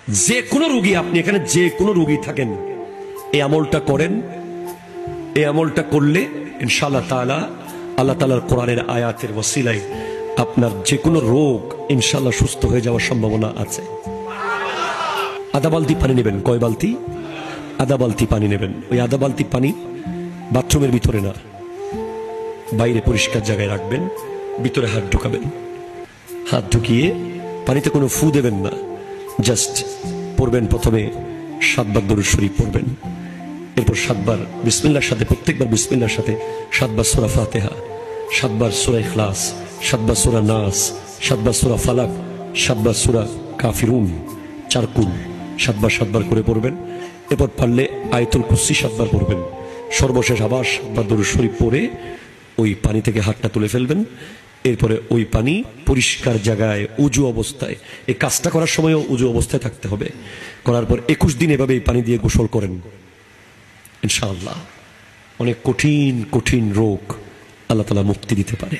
যে কোনো রোগী, আপনি এখানে যে কোনো রোগী থাকেন, এই আমলটা করেন। এই আমলটা করলে ইনশাআল্লাহ তাআলা, আল্লাহ তাআলার কোরআনের আয়াতের ওসিলায় আপনার যে কোনো রোগ ইনশাআল্লাহ সুস্থ হয়ে যাওয়ার সম্ভাবনা আছে। আধা বালতি পানি নেবেন। কয় বালতি? আধা বালতি পানি নেবেন। ওই আধা বালতি পানি বাথরুমের ভিতরে না, বাইরে পরিষ্কার জায়গায় রাখবেন। ভিতরে হাত ঢুকাবেন। হাত ঢুকিয়ে পানিতে কোনো ফু দেবেন না, জাস্ট পড়বেন। প্রথমে 7 বার দরুদ শরীফ পড়বেন, এরপর 7 বার বিসমিল্লাহর সাথে, প্রত্যেকবার বিসমিল্লাহর সাথে 7 বার সূরা ফাতিহা, 7 বার সূরা ইখলাস, 7 বার সূরা নাস, 7 বার সূরা ফালাক, 7 বার সূরা কাফিরুন, 4 কুল 7 বার করে পড়বেন। এরপর পারলে আয়াতুল কুরসি 7 বার পড়বেন। সর্বশেষ আবার 7 বার দরুদ শরীফ পড়ে ওই পানি থেকে হাতটা তুলে ফেলবেন। এরপরে ওই পানি পরিষ্কার জায়গায় উজু অবস্থায়, এই কাজটা করার সময়ও উজু অবস্থায় থাকতে হবে। করার পর 21 দিন এভাবে এই পানি দিয়ে গোসল করেন। ইনশাআল্লাহ অনেক কঠিন কঠিন রোগ আল্লাহ তাআলা মুক্তি দিতে পারে।